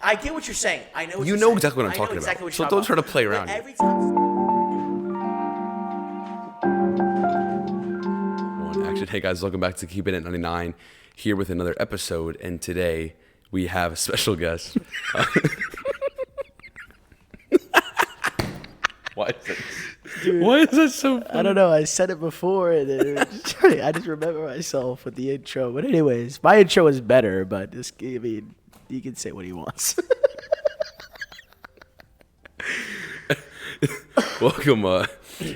I get what you're saying. I know what You you're know saying. exactly what I'm I know talking exactly about. what So you're don't talking try to play about. around But here. every time. Action. Hey guys, welcome back to Keep It at 99. Here with another episode, and today we have a special guest. Why is that so funny? I don't know. I said it before, and I just remember myself with the intro. But anyways, my intro is better. But I mean, he can say what he wants. Welcome,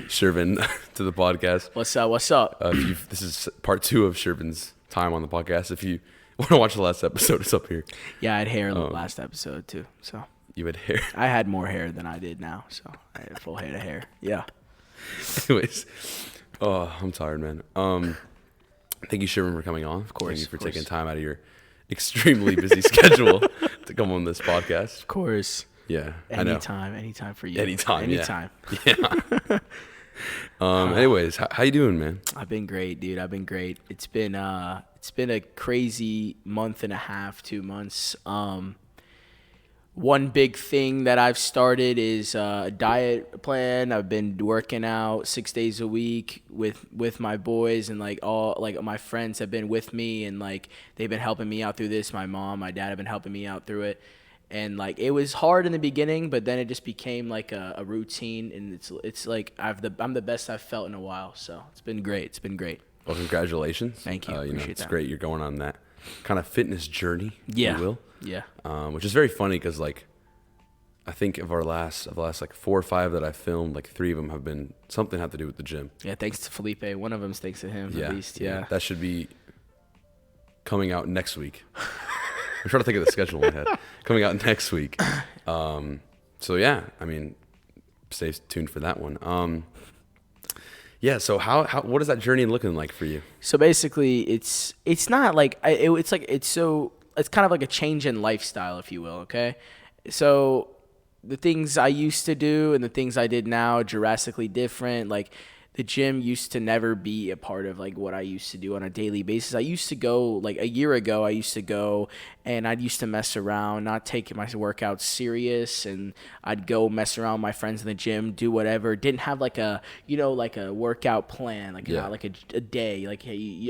Shervin, to the podcast. What's up? What's up? This is part 2 of Shervin's time on the podcast. If you want to watch the last episode, it's up here. Yeah, I had hair in the last episode too. So You had hair. I had more hair than I did now. So I had a full head of hair. Yeah. Anyways, I'm tired, man. Thank you, Shervin, for coming on. Of course. Thank you for taking time out of your extremely busy schedule to come on this podcast. Of course. Yeah, Anytime for you. Anytime. Yeah. Anyways, how you doing, man? I've been great, dude. I've been great. It's been a crazy month and a half, 2 months. One big thing that I've started is a diet plan. I've been working out 6 days a week with my boys, and all my friends have been with me, and they've been helping me out through this. My mom, my dad have been helping me out through it. And it was hard in the beginning, but then it just became a routine, and it's I'm the best I've felt in a while. So it's been great. It's been great. Well, congratulations. Thank you. Appreciate it's great you're going on that kind of fitness journey. Yeah. If you will. Yeah. Which is very funny because I think of the last 4 or 5 that I filmed, 3 of them have been something have to do with the gym. Yeah. Thanks to Felipe. One of them's thanks to him Yeah. at least. Yeah. That should be coming out next week. I'm trying to think of the schedule in my head. Coming out next week. So yeah, I mean, stay tuned for that one. Yeah. So what is that journey looking like for you? So basically, it's not it's kind of like a change in lifestyle, if you will. Okay. So the things I used to do and the things I did now are drastically different. The gym used to never be a part of what I used to do on a daily basis. I used to go a year ago. I used to go and I used to mess around, not take my workouts serious, and I'd go mess around with my friends in the gym, do whatever. Didn't have a workout plan, not a day.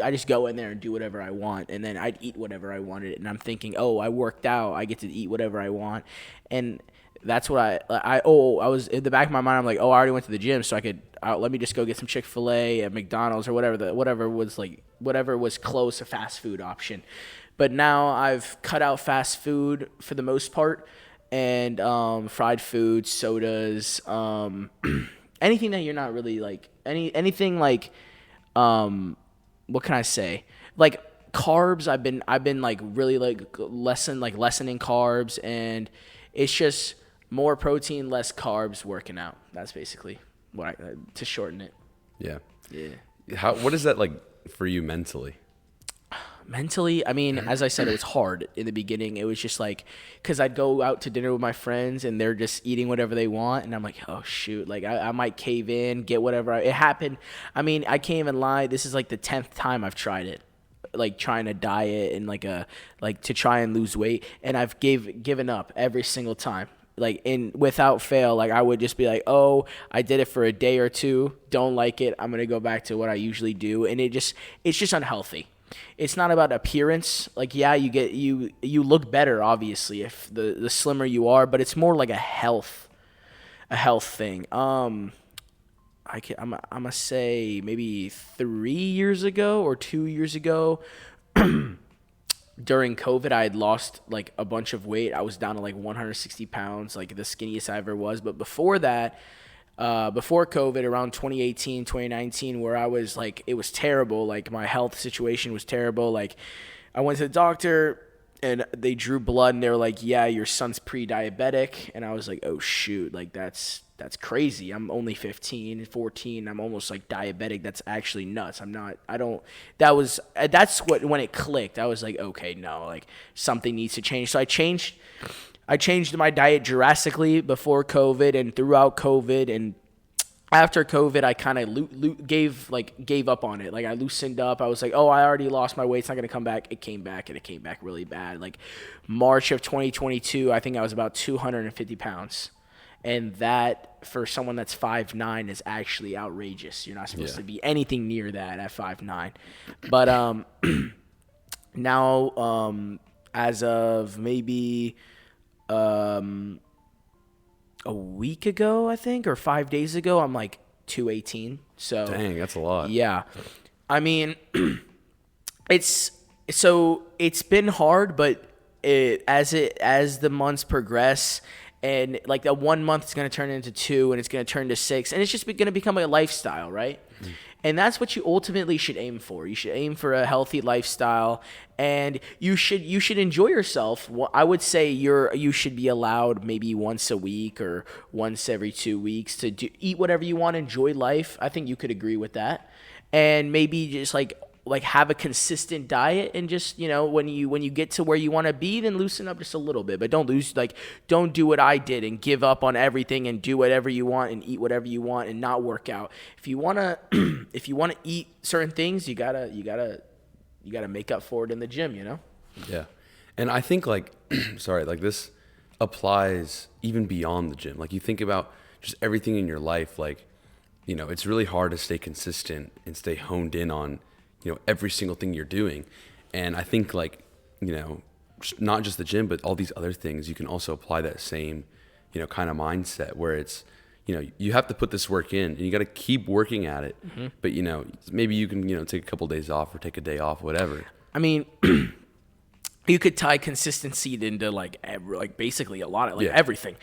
I just go in there and do whatever I want, and then I'd eat whatever I wanted. And I'm thinking, oh, I worked out, I get to eat whatever I want, and that's what I was in the back of my mind. I'm like, I already went to the gym, so I could let me just go get some Chick-fil-A at McDonald's or whatever was close, a fast food option. But now I've cut out fast food for the most part, and fried foods, sodas, anything that you're not really anything what can I say? Carbs. I've been really lessening carbs, and it's just more protein, less carbs, working out. That's basically what to shorten it. Yeah. Yeah. What is that like for you mentally? Mentally, I mean, as I said, it was hard in the beginning. It was just because I'd go out to dinner with my friends and they're just eating whatever they want. And I'm like, oh, shoot. I might cave in, get whatever. It happened. I mean, I can't even lie. This is the 10th time I've tried it. Trying to diet and to try and lose weight. And I've given up every single time. Without fail, I would just be oh, I did it for a day or two, don't like it, I'm gonna go back to what I usually do, and it's just unhealthy. It's not about appearance. You look better, obviously, if the slimmer you are, but it's more a health thing. I'm gonna say maybe 3 years ago or 2 years ago. During COVID, I had lost a bunch of weight. I was down to 160 pounds, the skinniest I ever was. But before that, before COVID, around 2018, 2019, where I was it was terrible. My health situation was terrible. I went to the doctor and they drew blood and they were yeah, your son's pre-diabetic. And I was oh shoot, that's crazy. I'm only 15, 14. I'm almost diabetic. That's actually nuts. That's when it clicked. I was okay, no, something needs to change. So I changed my diet drastically before COVID and throughout COVID. And after COVID, I kind of gave up on it. Like I loosened up. I was like, oh, I already lost my weight. It's not gonna come back. It came back, and it came back really bad. Like March of 2022, I think I was about 250 pounds, and that for someone that's 5'9" is actually outrageous. You're not supposed to be anything near that at 5'9". But now as of maybe a week ago, I think, or 5 days ago, I'm like 218. So dang, that's a lot. Yeah, I mean, it's been hard, but as the months progress, and like the 1 month is going to turn into 2, and it's going to turn to 6, and it's just going to become a lifestyle, right? And that's what you ultimately should aim for. You should aim for a healthy lifestyle, and you should enjoy yourself. I would say you should be allowed maybe once a week or once every 2 weeks to eat whatever you want, enjoy life. I think you could agree with that, and maybe just like have a consistent diet, and just, when you get to where you want to be, then loosen up just a little bit, but don't do what I did and give up on everything and do whatever you want and eat whatever you want and not work out. If you want to eat certain things, you got to make up for it in the gym, Yeah. And I think sorry, this applies even beyond the gym. Like you think about just everything in your life, it's really hard to stay consistent and stay honed in on every single thing you're doing. And I think not just the gym, but all these other things, you can also apply that same, kind of mindset where it's, you have to put this work in and you got to keep working at it. Mm-hmm. But, maybe you can, take a couple days off or take a day off, whatever. I mean, you could tie consistency into basically a lot of everything.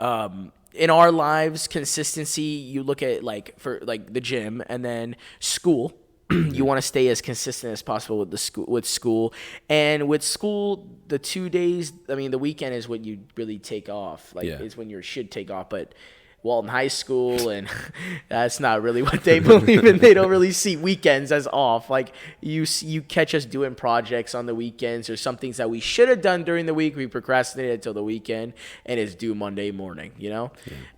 In our lives, consistency, you look at for the gym and then school. You want to stay as consistent as possible with school, and with school, the 2 days. I mean, the weekend is what you really take off. Is when you should take off. But in high school, and that's not really what they believe in. They don't really see weekends as off. You catch us doing projects on the weekends, or some things that we should have done during the week. We procrastinated until the weekend, and it's due Monday morning. Yeah.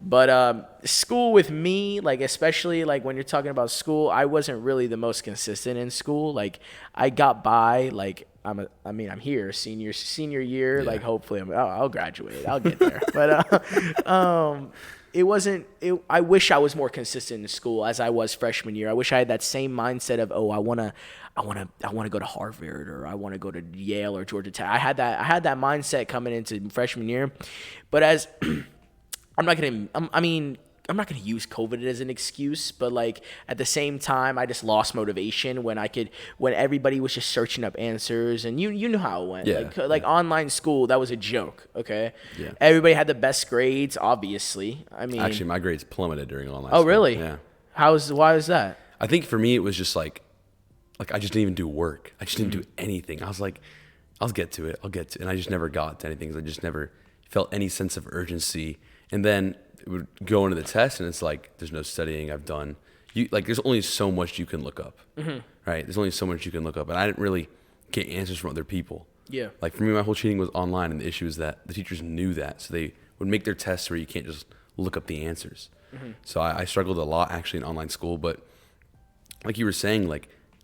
But school with me, especially when you're talking about school, I wasn't really the most consistent in school. I got by. I'm here, senior year. Yeah. Hopefully I'll graduate. I'll get there. But it wasn't. I wish I was more consistent in school as I was freshman year. I wish I had that same mindset of, I wanna go to Harvard, or I want to go to Yale or Georgia Tech. I had that mindset coming into freshman year, but as I'm not gonna use COVID as an excuse, but at the same time, I just lost motivation when everybody was just searching up answers, and you know how it went. Yeah. Online school, that was a joke. Okay. Yeah. Everybody had the best grades, obviously. I mean, actually, my grades plummeted during online school. Oh, really? Yeah. Why is that? I think for me, it was just I just didn't even do work. I just didn't do anything. I was like, I'll get to it. And I just never got to anything. I just never felt any sense of urgency. And then it would go into the test, and it's there's no studying I've done. There's only so much you can look up, right? There's only so much you can look up, and I didn't really get answers from other people. Yeah. For me, my whole cheating was online, and the issue is that the teachers knew that, so they would make their tests where you can't just look up the answers. Mm-hmm. So I struggled a lot actually in online school, but like you were saying,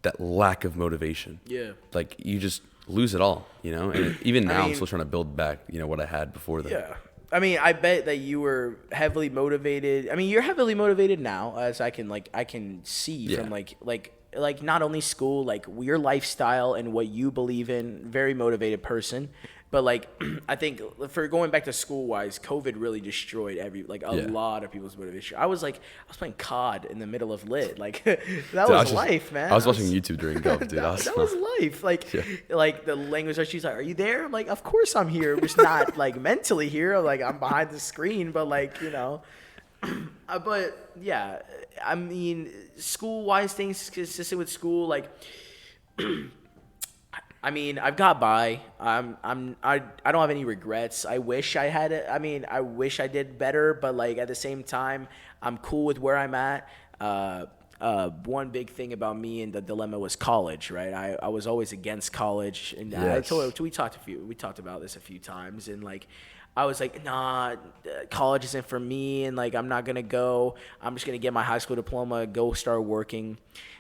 that lack of motivation. Yeah. You just lose it all, And even now, I'm still trying to build back, what I had before that. Yeah. I mean, I bet that you were heavily motivated. I mean, you're heavily motivated now, as I can see from not only school, your lifestyle and what you believe in. Very motivated person. But I think for going back to school wise, COVID really destroyed lot of people's motivation. I was playing COD in the middle of lit. That was life, man. I was watching YouTube during Gov, dude. that was life. The language arts, she's like, "Are you there?" I'm like, "Of course I'm here. I'm just not mentally here. I'm behind the screen, but but yeah, I mean, school wise things consistent with school, I mean, I've got by. I don't have any regrets. I wish I had it. I mean, I wish I did better, but at the same time, I'm cool with where I'm at. One big thing about me and the dilemma was college, right? I was always against college, and yes. we talked about this a few times, and I was like, nah, college isn't for me, and like I'm not gonna go. I'm just gonna get my high school diploma, go start working.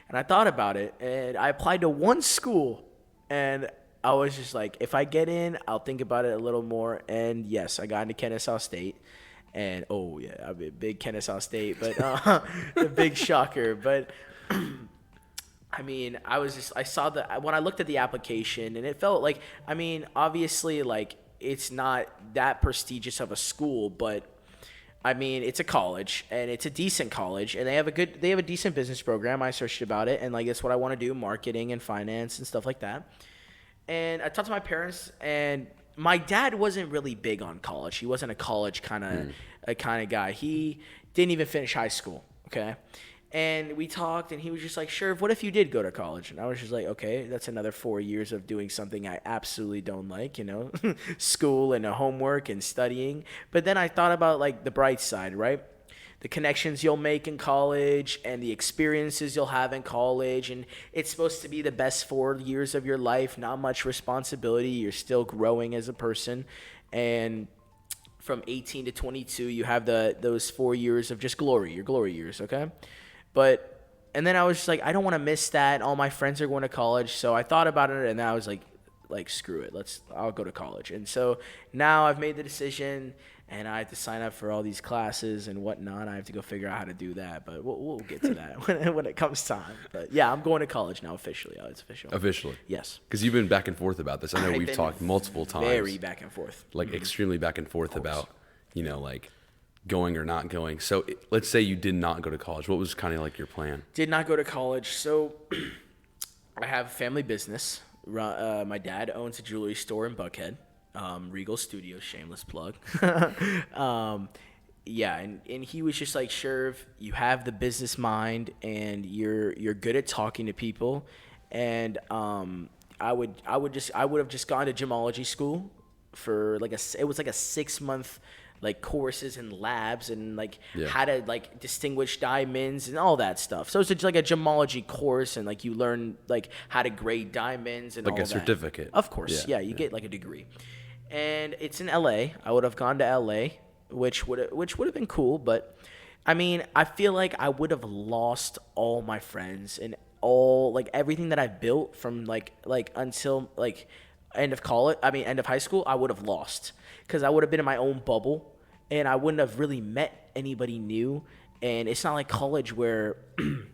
And I thought about it, and I applied to one school, and I was just like, if I get in, I'll think about it a little more. And yes, I got into Kennesaw State, and oh yeah, I'm a big Kennesaw State, but the big shocker. But I mean, I saw when I looked at the application, and it felt like, I mean, obviously, like, it's not that prestigious of a school, but I mean, it's a college, and it's a decent college, and they have a decent business program. I searched about it, and like, that's what I want to do, marketing and finance and stuff like that. And I talked to my parents, and my dad wasn't really big on college. He wasn't a college kind of guy. He didn't even finish high school, okay? And we talked, and he was just like, sure, what if you did go to college? And I was just like, okay, that's another 4 years of doing something I absolutely don't like, school and homework and studying. But then I thought about, like, the bright side, right? The connections you'll make in college and the experiences you'll have in college. And it's supposed to be the best 4 years of your life, not much responsibility. You're still growing as a person. And from 18 to 22, you have those 4 years of just glory, your glory years, okay? And then I was just like, I don't want to miss that. All my friends are going to college. So I thought about it, and then I was like, screw it. I'll go to college. And so now I've made the decision, and I have to sign up for all these classes and whatnot. I have to go figure out how to do that, but we'll get to that when it comes time. But yeah, I'm going to college now officially. Oh, it's official. Officially? Yes. Because you've been back and forth about this. I know we've talked multiple times. Very back and forth. Like, extremely back and forth about, like, going or not going. So let's say you did not go to college. What was kind of like your plan? Did not go to college. So I have a family business. My dad owns a jewelry store in Buckhead, Regal Studios, shameless plug. Yeah, and he was just like, Sherv, you have the business mind, and you're good at talking to people. And I would have just gone to gemology school for it was like a 6-month like courses and labs, and like how to like distinguish diamonds and all that stuff. So it's like a gemology course, and like you learn like how to grade diamonds and like all that. Like a certificate. Of course, yeah, you get like a degree. And it's in LA. I would have gone to LA, which would have been cool, but I mean, I feel like I would have lost all my friends and all like everything that I built from like until like end of high school. I would have lost, because I would have been in my own bubble, and I wouldn't have really met anybody new. And it's not like college where I'm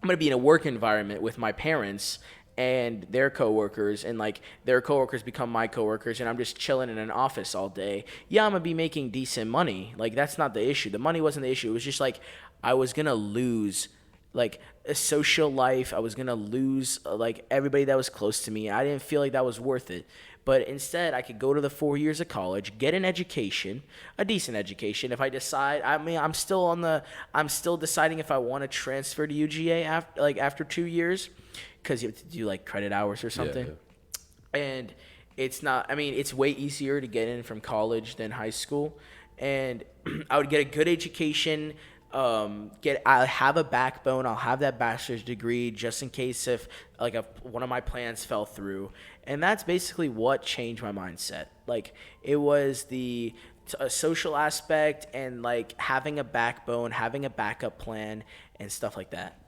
going to be in a work environment with my parents and their coworkers, and like their coworkers become my coworkers, and I'm just chilling in an office all day. Yeah, I'm going to be making decent money. Like, that's not the issue. The money wasn't the issue. It was just like I was going to lose like a social life. I was going to lose like everybody that was close to me. I didn't feel like that was worth it. But instead, I could go to the 4 years of college, get an education, a decent education. If I decide, I mean, I'm still deciding if I want to transfer to UGA after 2 years, because you have to do like credit hours or something. Yeah. And it's not, I mean, it's way easier to get in from college than high school. And I would get a good education. I'll have a backbone. I'll have that bachelor's degree just in case if one of my plans fell through. And that's basically what changed my mindset. Like, it was the social aspect, and like having a backbone, having a backup plan, and stuff like that.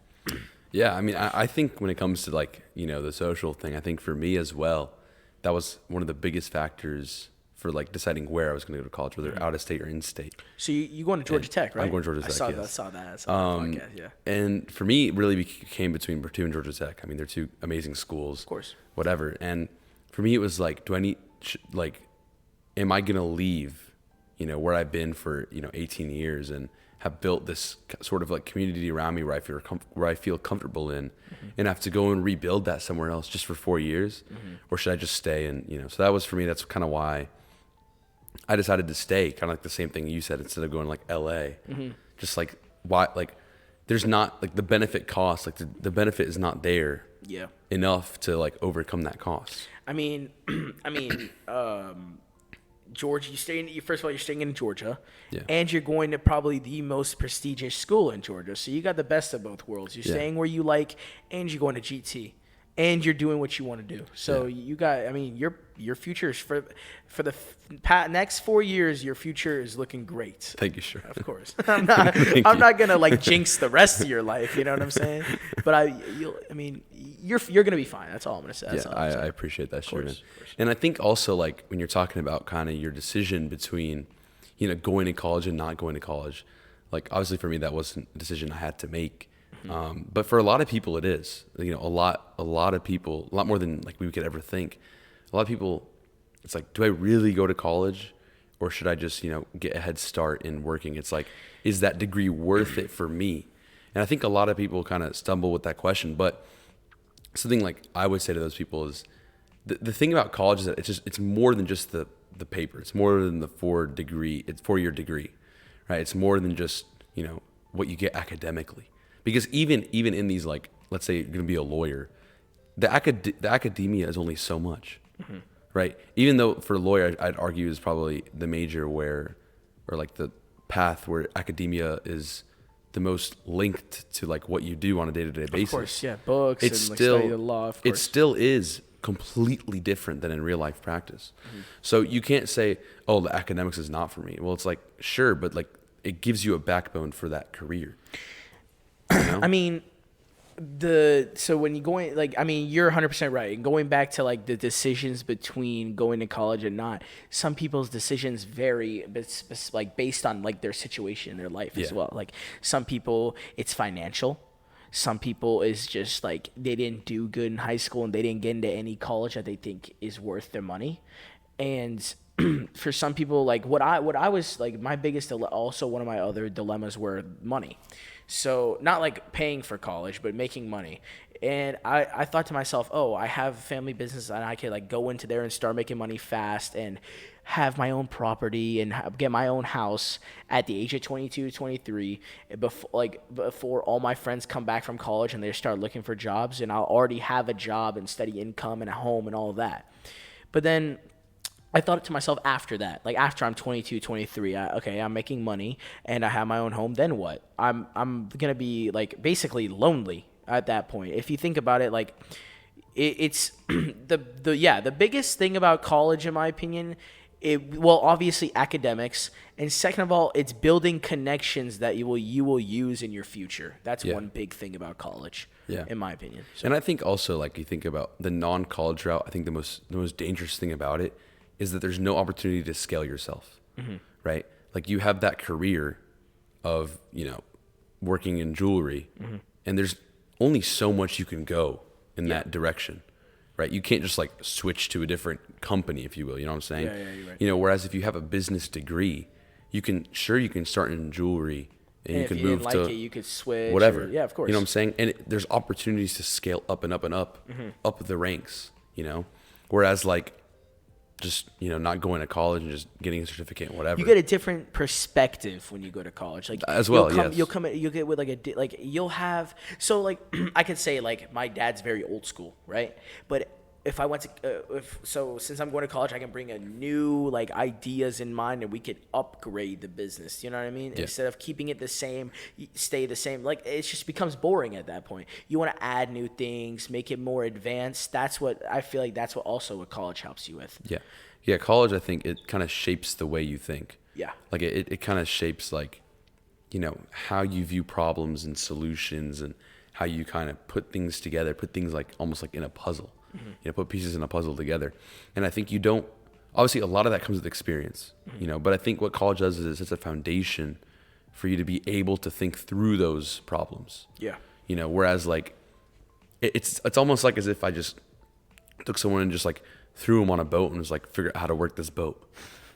Yeah, I mean, I think when it comes to like, the social thing, I think for me as well, that was one of the biggest factors for like deciding where I was going to go to college, whether out of state or in state. So you going to Georgia Tech, right? I'm going to Georgia Tech. I saw that podcast, yeah. And for me, it really became between Purdue and Georgia Tech. I mean, they're two amazing schools. Of course. Whatever. And for me, it was like, am I going to leave, where I've been for, 18 years and have built this sort of like community around me where I feel comfortable in, and have to go and rebuild that somewhere else just for 4 years, or should I just stay? And so that was for me. That's kind of why I decided to stay. Kind of like the same thing you said, instead of going like LA. Just like why, like there's not like the benefit cost, like the benefit is not there. Yeah. Enough to like overcome that cost. I mean, Georgia, first of all, you're staying in Georgia, and you're going to probably the most prestigious school in Georgia. So you got the best of both worlds. You're staying where you like, and you're going to GT. and you're doing what you want to do. So you got, I mean, your future is for the next 4 years. Your future is looking great. Thank you, sure. Of course, I'm not gonna like jinx the rest of your life. You know what I'm saying? But you're gonna be fine. That's all I'm gonna say. That's all I'm saying. I appreciate that, Shervin. And I think also like when you're talking about kind of your decision between, going to college and not going to college, like obviously for me that wasn't a decision I had to make. But for a lot of people it is, a lot of people, a lot more than like we could ever think. A lot of people, it's like, do I really go to college or should I just, get a head start in working? It's like, is that degree worth it for me? And I think a lot of people kind of stumble with that question, but something like I would say to those people is the thing about college is that it's more than just the paper. It's more than the 4-year degree, right? It's more than just, what you get academically. Because even in these, like, let's say you're going to be a lawyer, the academia is only so much, right? Even though for a lawyer, I'd argue is probably the major or like the path where academia is the most linked to like what you do on a day-to-day basis. Of course, yeah, books and study the law, of course. It still is completely different than in real life practice. So you can't say, oh, the academics is not for me. Well, it's like, sure, but like it gives you a backbone for that career. I mean, so when you going, like, I mean, you're 100% right. And going back to like the decisions between going to college and not, some people's decisions vary, like based on like their situation in their life as well. Like some people, it's financial. Some people is just like they didn't do good in high school and they didn't get into any college that they think is worth their money. And for some people, like what I was like, my biggest, also one of my other dilemmas were money. So not like paying for college, but making money. And I thought to myself, oh, I have a family business and I could like go into there and start making money fast and have my own property and get my own house at the age of 22, 23, before all my friends come back from college and they start looking for jobs, and I'll already have a job and steady income and a home and all of that. But then I thought to myself after that, like after I'm 22, 23, I'm making money and I have my own home, then what? I'm going to be like basically lonely at that point. If you think about it, like it's the biggest thing about college, in my opinion, obviously academics, and second of all, it's building connections that you will use in your future. That's one big thing about college, in my opinion. So. And I think also, like, you think about the non-college route, I think the most dangerous thing about it is that there's no opportunity to scale yourself, right? Like you have that career of, working in jewelry, and there's only so much you can go in that direction, right? You can't just like switch to a different company, if you will, you know what I'm saying? Yeah, you're right. Whereas if you have a business degree, you can start in jewelry and you can if you move didn't like it, you could switch. Whatever. Yeah, of course. You know what I'm saying? And there's opportunities to scale up and up and up, up the ranks, Whereas like, just not going to college and just getting a certificate and whatever. You get a different perspective when you go to college, like as well. You'll get with like you'll have, so like I could say like my dad's very old school, right? But if I went to since I'm going to college, I can bring a new like ideas in mind and we could upgrade the business. You know what I mean? Yeah. Instead of keeping it the same, stay the same. Like it just becomes boring at that point. You want to add new things, make it more advanced. That's what I feel like. That's what college helps you with. Yeah. College, I think it kind of shapes the way you think. Yeah. Like it kind of shapes like, how you view problems and solutions and how you kind of put things together, put things like almost like in a puzzle. Put pieces in a puzzle together. And I think obviously a lot of that comes with experience, but I think what college does is it's a foundation for you to be able to think through those problems. Yeah. Whereas like, it's almost like as if I just took someone and just like threw them on a boat and was like, figure out how to work this boat.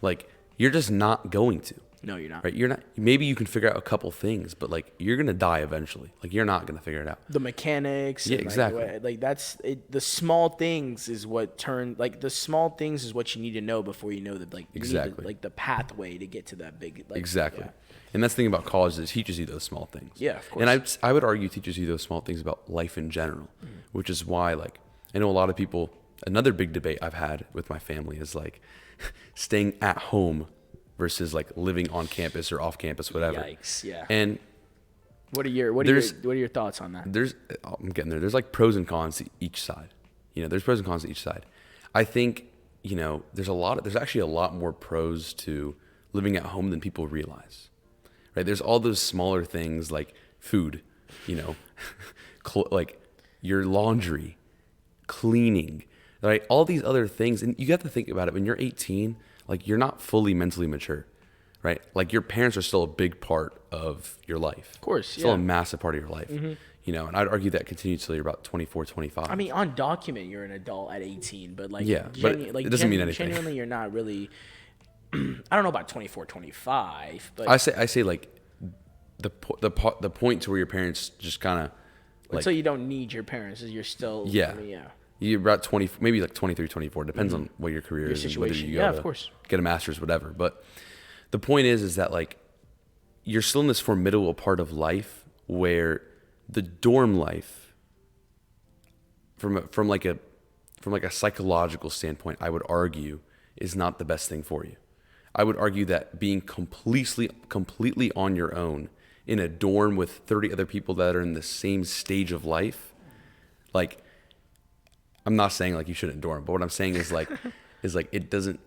Like, you're just not going to. No, you're not. Right? You're not. Maybe you can figure out a couple things, but like you're gonna die eventually. Like you're not gonna figure it out. The mechanics. Yeah, exactly. Like that's it, the small things is what the small things is what you need to know before you know that like exactly like the pathway to get to that big. Like, exactly. Yeah. And that's the thing about college is it teaches you those small things. Yeah, of course. And I would argue it teaches you those small things about life in general, which is why like I know a lot of people. Another big debate I've had with my family is like staying at home versus like living on campus or off campus, whatever. Yikes! Yeah. And what are your thoughts on that? I'm getting there. There's like pros and cons to each side, There's pros and cons to each side. I think, there's actually a lot more pros to living at home than people realize, right? There's all those smaller things like food, like your laundry, cleaning, right? All these other things. And you have to think about it. When you're 18, like you're not fully mentally mature, right? Like your parents are still a big part of your life. Of course, still a massive part of your life. And I'd argue that continues till you're about 24, 25. I mean, on document, you're an adult at 18, but like, but it doesn't mean anything. Genuinely, you're not really. I don't know about 24, 25, but I say like the point to where your parents just kind of like. So you don't need your parents, as you're still. Yeah. You're about 20, maybe like 23, 24. Depends on what your career is, situation. And whether you go of course. Get a master's, whatever. But the point is that like you're still in this formidable part of life where the dorm life, from like a psychological standpoint, I would argue is not the best thing for you. I would argue that being completely on your own in a dorm with 30 other people that are in the same stage of life, like, I'm not saying like you shouldn't dorm, but what I'm saying is like it doesn't.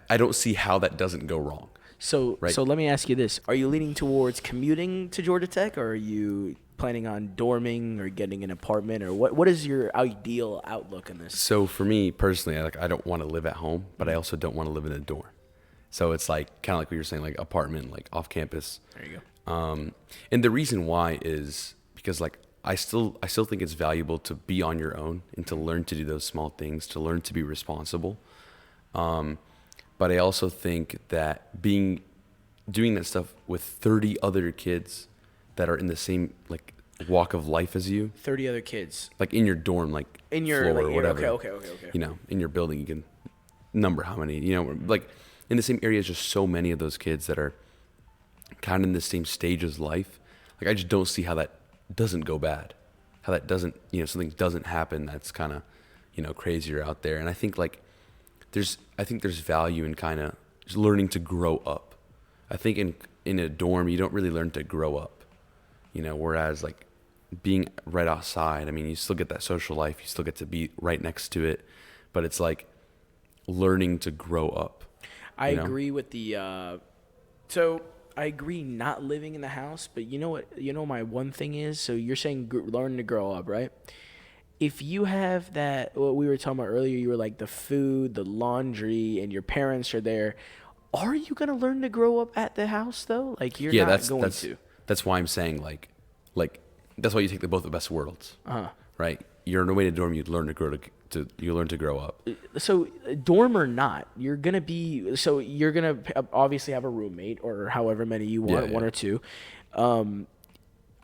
I don't see how that doesn't go wrong. So right? So let me ask you this: are you leaning towards commuting to Georgia Tech, or are you planning on dorming or getting an apartment, or what is your ideal outlook on this? So for me personally, I don't want to live at home, but I also don't want to live in a dorm. So it's like kind of like what you're saying, like apartment, like off campus. There you go. And the reason why is because like I still think it's valuable to be on your own and to learn to do those small things, to learn to be responsible. But I also think that doing that stuff with 30 other kids that are in the same like walk of life as you. 30 other kids. Like in your dorm, like in your floor like, or whatever. Okay. In your building, you can number how many. Like in the same area, is just so many of those kids that are kind of in the same stage as life. Like I just don't see how that doesn't go bad, how that doesn't, something doesn't happen that's kind of, crazier out there. And I think like there's value in kind of just learning to grow up. I think in a dorm, you don't really learn to grow up, whereas like being right outside, I mean, you still get that social life, you still get to be right next to it, but it's like learning to grow up. I agree with the, so I agree not living in the house, but you know what? My one thing is, so you're saying learn to grow up, right? If you have that, what we were talking about earlier, you were like the food, the laundry, and your parents are there. Are you going to learn to grow up at the house though? Like you're not going to. That's why I'm saying like that's why you take the best worlds, right? You're in a way to dorm, you learn to grow up. So dorm or not, you're gonna obviously have a roommate or however many you want, one or two.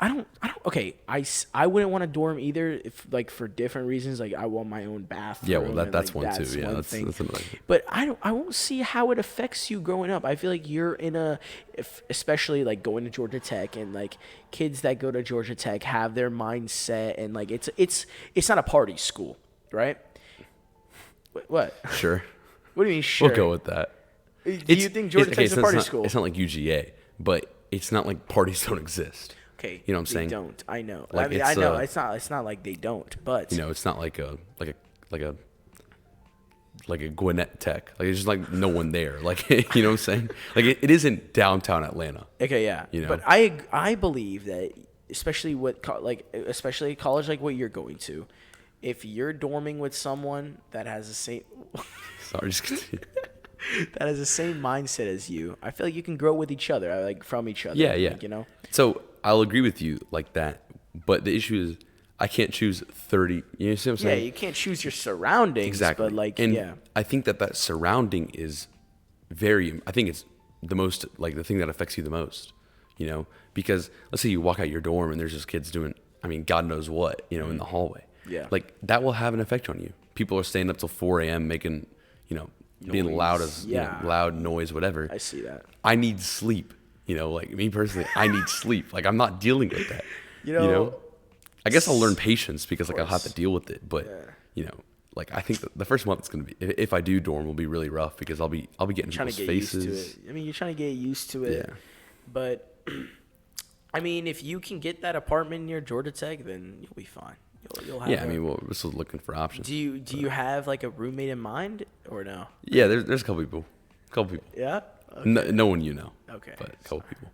I don't. Okay, I wouldn't want to dorm either if like for different reasons. Like I want my own bathroom. Yeah, well that's like, one too. Yeah, that's another. But I won't see how it affects you growing up. I feel like you're especially like going to Georgia Tech and like kids that go to Georgia Tech have their mindset and like it's not a party school, right? What? Sure. What do you mean sure? We'll go with that. Do you think Georgia Tech's a party school? It's not like UGA, but it's not like parties don't exist. Okay, you know what I'm saying? They don't. I know. Like I know. It's not like they don't, but it's not like a Gwinnett Tech. Like it's just like no one there. Like you know what I'm saying? Like it isn't downtown Atlanta. Okay, yeah. But I believe that especially especially college like what you're going to, if you're dorming with someone that has the same Sorry, just continue. that has the same mindset as you, I feel like you can grow with each other, like from each other. Yeah. Like, So I'll agree with you like that, but the issue is I can't choose 30. You see what I'm saying? Yeah, you can't choose your surroundings. Exactly. But like, and yeah. I think that surrounding is I think it's the most, like the thing that affects you the most, because let's say you walk out your dorm and there's just kids doing, God knows what, in the hallway. Yeah. Like that will have an effect on you. People are staying up till 4 a.m. making, being loud as, loud noise, whatever. I see that. I need sleep. Like me personally, I need sleep. Like I'm not dealing with that. I guess I'll learn patience because like I'll have to deal with it. But like I think the first month it's gonna be, if I do dorm, will be really rough because I'll be getting people's faces. Used to it. You're trying to get used to it. Yeah. But if you can get that apartment near Georgia Tech, then you'll be fine. You'll have Yeah, I mean, we're still looking for options. Do you have like a roommate in mind or no? Yeah, there's a couple people. Yeah. Okay. No one you know. Okay. But a couple people.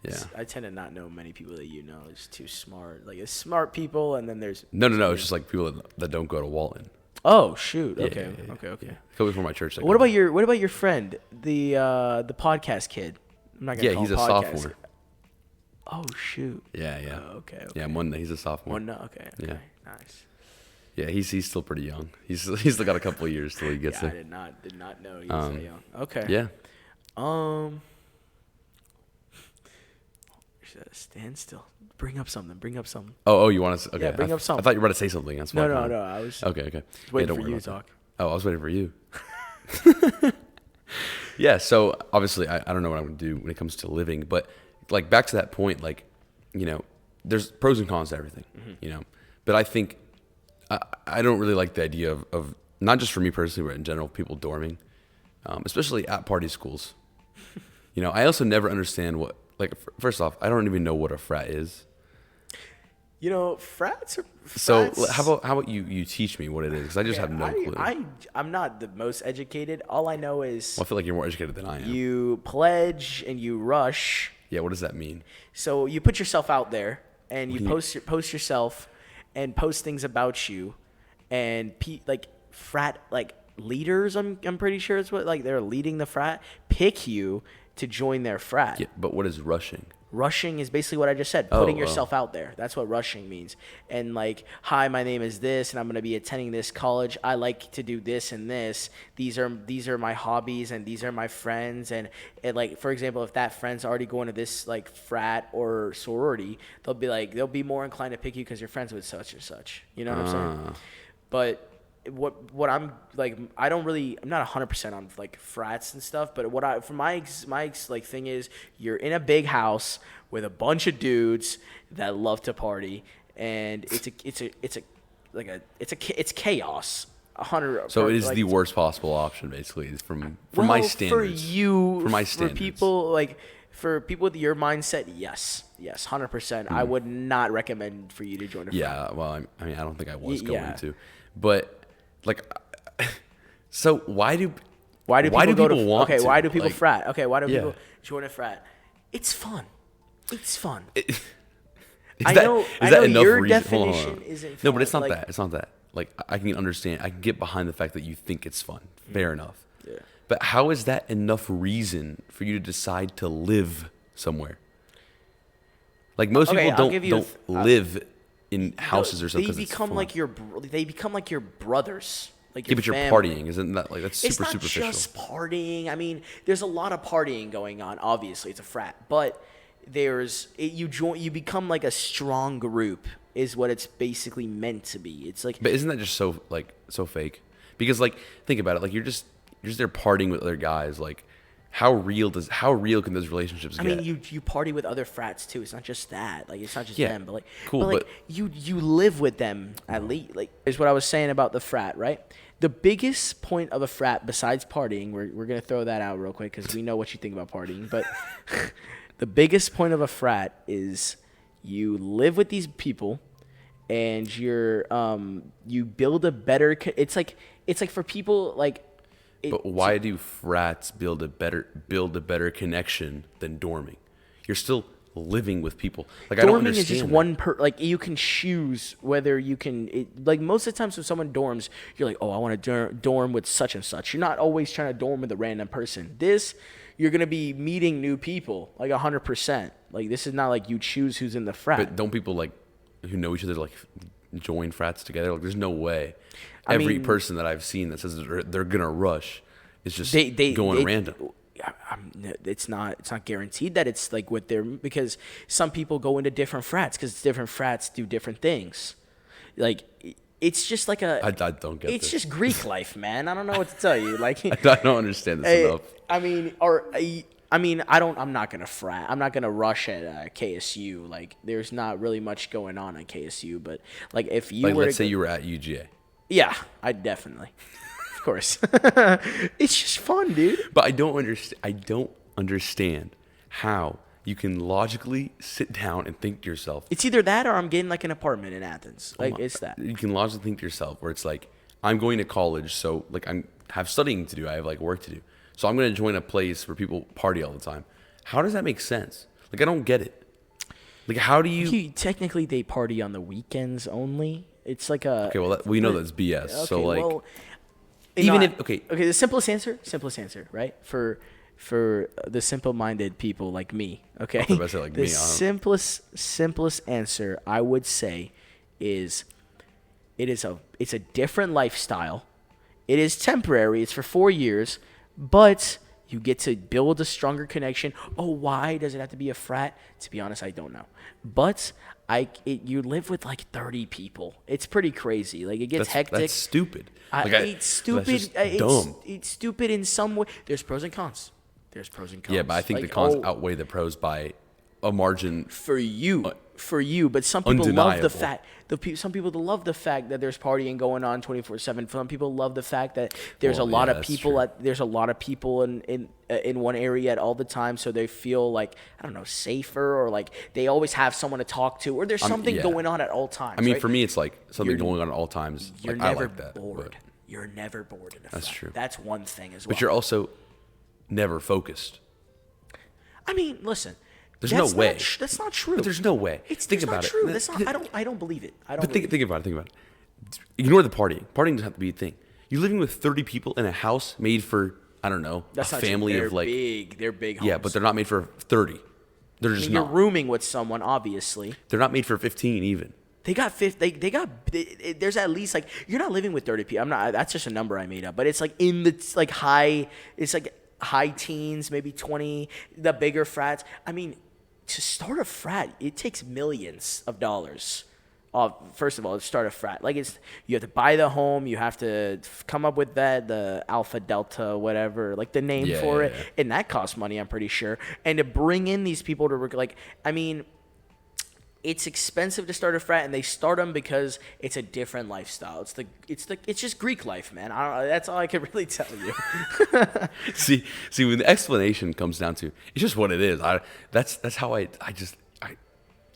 Yeah. I tend to not know many people that you know. It's too smart. Like it's smart people, and then there's No. It's just like people that don't go to Walton. Oh shoot. Yeah, Okay. yeah. Okay. A couple from my church. What about your friend, the podcast kid? I'm not gonna call he's him a podcast. sophomore. Oh shoot. Yeah. Okay. Yeah, Monday. He's a sophomore. Okay. Yeah. Nice. Yeah, he's still pretty young. He's still got a couple of years till he gets Yeah, there. I did not know he was that young. Okay. Yeah. Stand still. Bring up something. Oh, you want to? Okay. Yeah, bring up something. I thought you were about to say something. That's why. No. I was Okay. waiting don't for worry you to about talk. that. Oh, I was waiting for you. Yeah. So obviously, I don't know what I'm gonna do when it comes to living, but like back to that point, like there's pros and cons to everything, But I think I don't really like the idea of not just for me personally, but in general, people dorming, especially at party schools. I also never understand what. Like, first off, I don't even know what a frat is. Frats. So how about you teach me what it is? Because I just have no clue. I'm not the most educated. All I know is Well, I feel like you're more educated than I am. you pledge and you rush. Yeah, what does that mean? So you put yourself out there and you post yourself and post things about you, and like frat like leaders. I'm pretty sure it's what like they're leading the frat. Pick you to join their frat. Yeah, but what is rushing? Rushing is basically what I just said, putting yourself out there. That's what rushing means. And like, hi, my name is this, and I'm going to be attending this college. I like to do this and this. These are my hobbies, and these are my friends. And like, for example, if that friend's already going to this like frat or sorority, they'll be more inclined to pick you because you're friends with such and such. You know what I'm saying? But what I'm like, I'm not 100% on like frats and stuff, but my like thing is, you're in a big house with a bunch of dudes that love to party, and it's chaos. 100. So it is like, the worst possible option, basically, from my standards. For my standards. For people with your mindset, yes, 100%. I would not recommend for you to join a frat. Yeah, well, I mean, I don't think I was going to, but. Like, so why do people want to? Why do people like, frat? Okay, why do people join a frat? It's fun. I know your reason? definition isn't fun. No, but it's not that. It's not that. Like, I can understand. I can get behind the fact that you think it's fun. Fair enough. Yeah. But how is that enough reason for you to decide to live somewhere? Like, most people don't live in houses or something. They become like your brothers. Like yeah, but you're partying, isn't that like that's super superficial? It's not just partying. I mean, there's a lot of partying going on. Obviously, it's a frat, but you become like a strong group. Is what it's basically meant to be. It's like, but isn't that just so fake? Because like, think about it. Like you're just there partying with other guys. Like, how real can those relationships get? I mean, you party with other frats too. It's not just that. Like, it's not just them, but like, cool, but like you live with them at least. Like, here's what I was saying about the frat, right? The biggest point of a frat, besides partying, we're gonna throw that out real quick because we know what you think about partying. But the biggest point of a frat is you live with these people, and you build a better. It's like for people like. But why do frats build a better connection than dorming? You're still living with people. Like, I don't understand. Dorming is just one like you can choose whether you can. Like most of the times when someone dorms, you're like, oh, I want to dorm with such and such. You're not always trying to dorm with a random person. You're gonna be meeting new people, like 100%. Like this is not like you choose who's in the frat. But don't people like who know each other like join frats together? Like, there's no way. Every person that I've seen that says they're gonna rush is just going random. It's not guaranteed that it's like what they're, because some people go into different frats because different frats do different things. Like it's just like I don't get. It's just Greek life, man. I don't know what to tell you. Like I don't understand this enough. I'm not gonna frat. I'm not gonna rush at KSU. Like, there's not really much going on at KSU. But like, if you let's say you were at UGA. Yeah, I definitely, of course. It's just fun, dude. But I don't understand how you can logically sit down and think to yourself. It's either that or I'm getting like an apartment in Athens. Like it's that. You can logically think to yourself where it's like, I'm going to college, so like I have studying to do. I have like work to do. So I'm going to join a place where people party all the time. How does that make sense? Like I don't get it. Like how do you? Technically, they party on the weekends only. It's like a. Okay, well we know that's BS. Okay, so like, well, even if okay, the simplest answer, right? For the simple-minded people like me, okay. I was about to say like the me, simplest answer I would say is, it's a different lifestyle. It is temporary. It's for 4 years, but you get to build a stronger connection. Oh, why does it have to be a frat? To be honest, I don't know. But you live with like 30 people. It's pretty crazy. Like it gets hectic. That's stupid. It's stupid. That's just dumb. It's stupid in some way. There's pros and cons. Yeah, but I think the cons outweigh the pros by a margin. For you, but some people love the undeniable. fact. Some people love the fact that there's partying going on 24/7. Some people love the fact that there's a lot of people there's a lot of people in one area at all the time, so they feel like, I don't know, safer, or like they always have someone to talk to, or there's something going on at all times. I mean, right? for me, it's like something going on at all times. You're like, never I like that, bored. but You're never bored in a that's frat. true. That's one thing as well. But you're also never focused. I mean, listen. There's no way. That's not true. But there's no way. Think about it. True. That's not. I don't believe it. But think about it. Ignore the partying. Partying doesn't have to be a thing. You're living with 30 people in a house made for, I don't know, That's a not family true. of like. They're big homes. Yeah, but they're not made for 30. They're just You're not. rooming with someone, obviously. They're not made for 15 even. They got there's at least like, you're not living with 30 people. That's just a number I made up, but it's like in the like high. It's like high teens, maybe 20. The bigger frats. I mean, to start a frat, it takes millions of dollars. First of all, to start a frat, like you have to buy the home, you have to come up with the Alpha Delta, whatever, like the name for it, and that costs money, I'm pretty sure. And to bring in these people to work, like, I mean, it's expensive to start a frat, and they start them because it's a different lifestyle. It's just Greek life, man. I don't know, that's all I can really tell you. see, when the explanation comes down to, it's just what it is. That's how I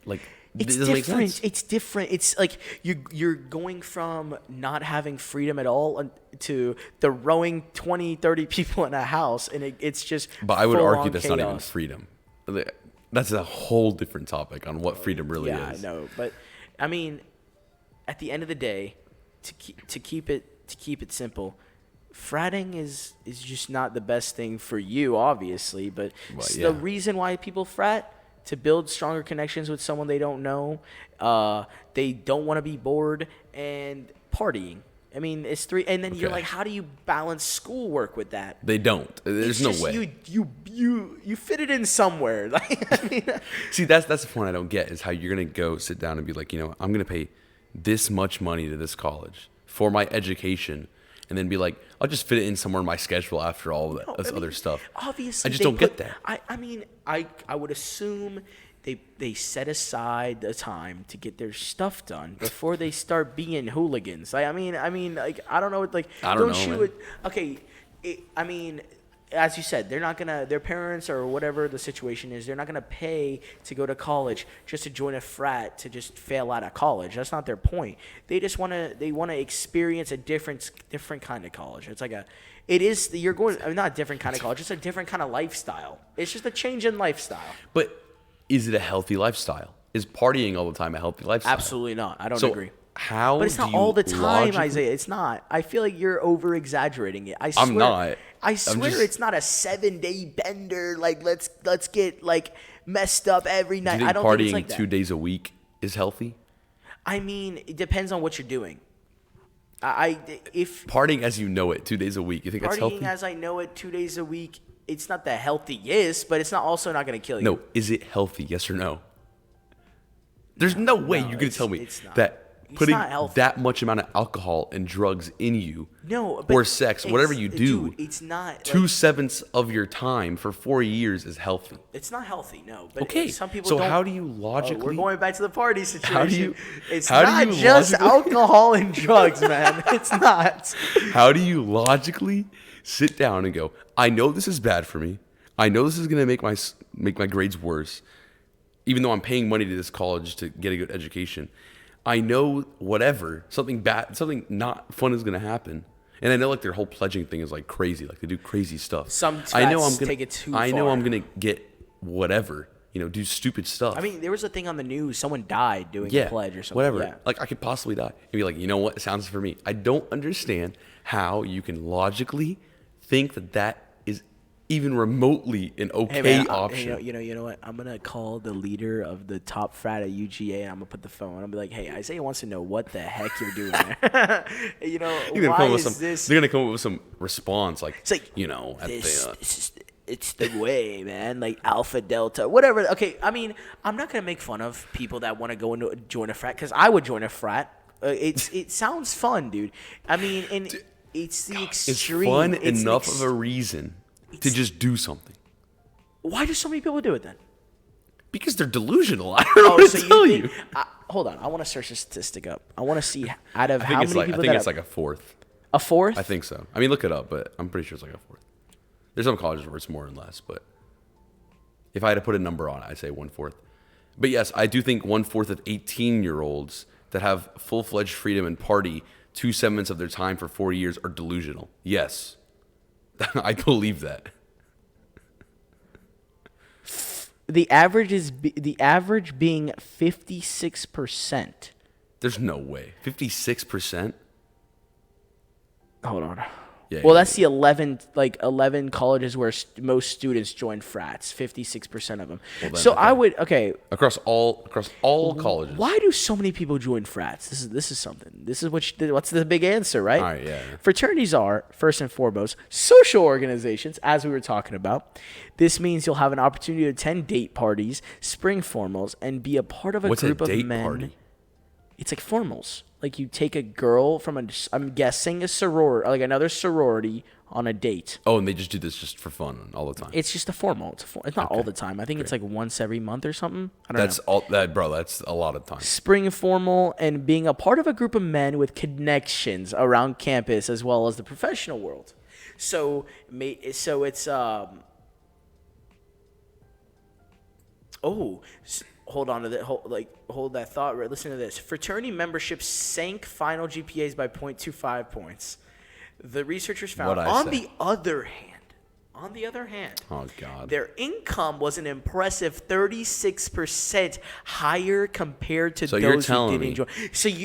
like. It's different. It's different. It's like you're going from not having freedom at all to the rowing 20, 30 people in a house, and it's just. But I would argue that's chaos. not even freedom. That's a whole different topic on what freedom really is. Yeah, I know, but I mean, at the end of the day, to keep it simple, fratting is just not the best thing for you, obviously. But the reason why people frat, to build stronger connections with someone they don't know, they don't want to be bored, and partying. I mean, it's three, and then you're like, how do you balance schoolwork with that? They don't. There's no way. You fit it in somewhere. Like, I mean, see, that's the point I don't get, is how you're gonna go sit down and be like, I'm gonna pay this much money to this college for my education, and then be like, I'll just fit it in somewhere in my schedule after all of that other stuff. Obviously, I just don't get that. I mean, I would assume they set aside the time to get their stuff done before they start being hooligans. I mean, like, I don't know, like, I don't know, man. Okay, I mean, as you said, they're not gonna, their parents or whatever the situation is, they're not gonna pay to go to college just to join a frat to just fail out of college. That's not their point. They just wanna experience a different kind of college. It's like you're going, not a different kind of college, it's a different kind of lifestyle. It's just a change in lifestyle. But is it a healthy lifestyle? Is partying all the time a healthy lifestyle? Absolutely not. I don't agree. But it's not all the time, Isaiah. It's not. I feel like you're over exaggerating it. I swear, I'm not. I swear it's not a 7-day bender. Like, let's get like messed up every night. Do you think I don't partying think it's like that. 2 days a week is healthy? I mean, it depends on what you're doing. If partying as you know it 2 days a week, you think that's healthy? Partying as I know it 2 days a week, it's not the healthiest, but it's also not going to kill you. No, is it healthy? Yes or no? There's no way you're going to tell me that putting that much amount of alcohol and drugs in you, or sex, whatever you do, dude, it's not 2/7 of your time for 4 years is healthy. It's not healthy, no. But okay, some people so don't. how do you logically? We're going back to the party situation. It's how not do you just alcohol and drugs, man. It's not. How do you logically sit down and go, I know this is bad for me. I know this is going to make my grades worse, even though I'm paying money to this college to get a good education. I know something not fun is going to happen. And I know like their whole pledging thing is like crazy. Like they do crazy stuff. Some frats take it too far. I know I'm going to get whatever, do stupid stuff. I mean, there was a thing on the news. Someone died doing a pledge or something. Whatever. Yeah. Like I could possibly die. And be like, you know what? It sounds for me. I don't understand how you can logically think that is even remotely an okay option. You know what? I'm gonna call the leader of the top frat at UGA, and I'm gonna put the phone. I'll be like, "Hey, Isaiah wants to know what the heck you're doing there." Why is this? They're gonna come up with some response like, it's like, it's the way, man. Like Alpha Delta, whatever. Okay, I mean, I'm not gonna make fun of people that want to join a frat because I would join a frat. It sounds fun, dude. I mean, it's the extreme. It's fun enough of a reason to just do something. Why do so many people do it then? Because they're delusional. I don't know what to tell you. Hold on. I want to search the statistic up. I want to see out of how many people. I think it's like a fourth. A fourth? I think so. I mean, look it up, but I'm pretty sure it's like a fourth. There's some colleges where it's more and less, but if I had to put a number on it, I'd say 1/4. But yes, I do think 1/4 of 18-year-olds that have full-fledged freedom and party 2/7 of their time for 4 years are delusional. Yes. I believe that. The average being 56%. There's no way. 56%? Hold on. Yeah, well, that's the 11 colleges where most students join frats. 56% of them. Well, so I would across all colleges. Why do so many people join frats? This is something. This is what's the big answer, right? All right, yeah. Fraternities are first and foremost social organizations, as we were talking about. This means you'll have an opportunity to attend date parties, spring formals, and be a part of a group of men. What's a date party? It's like formals. Like you take a girl from I'm guessing a sorority, like another sorority, on a date. Oh, and they just do this just for fun all the time. It's just a formal. It's not all the time. I think it's like once every month or something. I don't know. That's a lot of time. Spring formal and being a part of a group of men with connections around campus as well as the professional world. So it's Hold on to that. Hold that thought. Right, listen to this. Fraternity membership sank final GPAs by 0.25 points. The researchers found. On the other hand, oh god, their income was an impressive 36% higher compared to those who didn't enjoy.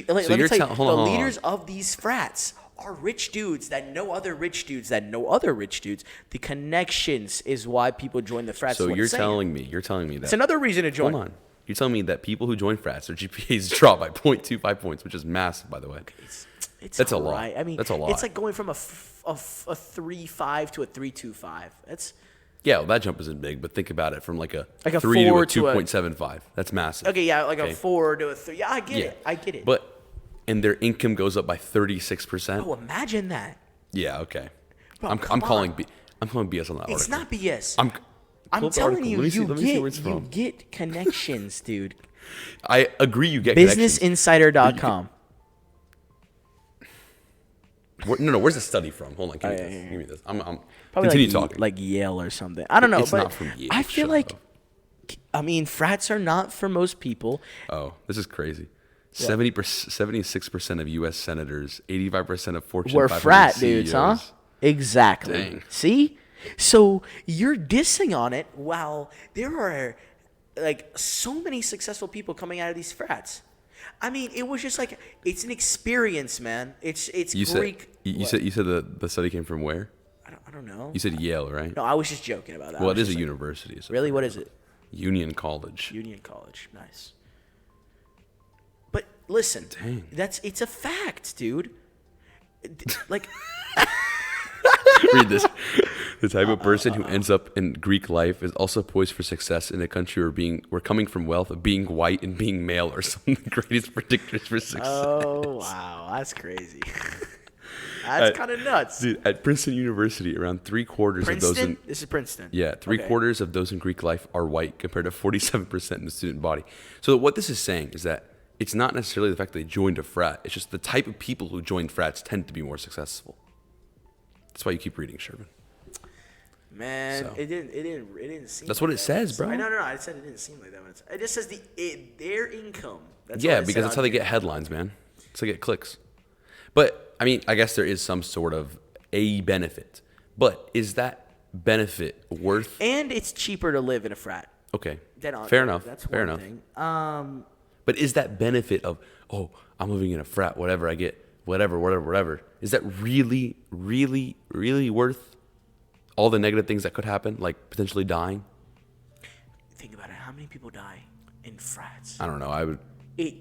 Let me tell you, the leaders of these frats are rich dudes that know other rich dudes that know other rich dudes. The connections is why people join the frats. So you're telling me that it's another reason to join. Hold on. You're telling me that people who join frats, their GPAs drop by 0.25 points, which is massive, by the way. That's a lot. I mean, that's a lot. It's like going from a 3.5 to a 3.25. Yeah, well, that jump isn't big, but think about it from like a 3 to a 2.75. That's massive. Okay, yeah, a 4 to a 3. Yeah, I get it. And their income goes up by 36%. Oh, imagine that. Yeah, okay. Bro, I'm calling BS on that article. It's not BS. I'm telling you, you get connections, dude. I agree you get connections. BusinessInsider.com. No, where's the study from? Hold on, give me this. I'm probably continue talking. Like Yale or something. I don't know, it's not from Yale. I feel frats are not for most people. Oh, this is crazy. 76% of U.S. senators, 85% of Fortune were 500 frat CEOs. Dudes, huh? Exactly. Dang. See? So you're dissing on it while there are so many successful people coming out of these frats. I mean, it was just it's an experience, man. It's Greek. You said the study came from where? I don't know. You said Yale, right? No, I was just joking about that. Well, it is a university. So really? What is it? Union College. Union College. Nice. But listen, it's a fact, dude. Read this. The type of person who ends up in Greek life is also poised for success in a country where coming from wealth, being white, and being male are some of the greatest predictors for success. Oh, wow. That's crazy. That's kind of nuts. Dude, at Princeton University, around 3/4 of those in... This is Princeton. Yeah, 3/4 of those in Greek life are white compared to 47% in the student body. So what this is saying is that it's not necessarily the fact that they joined a frat. It's just the type of people who join frats tend to be more successful. That's why you keep reading, Shervin. Man, So. it didn't seem. That's like what it that. says, bro. No. I said it didn't seem like that. It just says their income. That's Yeah, all it because said that's on how they here. get headlines, man. That's how they get clicks. But, I mean, I guess there is some sort of a benefit. But is that benefit worth... And it's cheaper to live in a frat. Okay, Than fair enough. That's Fair one enough. thing. But is that benefit of, oh, I'm living in a frat, whatever, I get whatever. Is that really, really, really worth all the negative things that could happen, like potentially dying? Think about it. How many people die in frats? I don't know. I would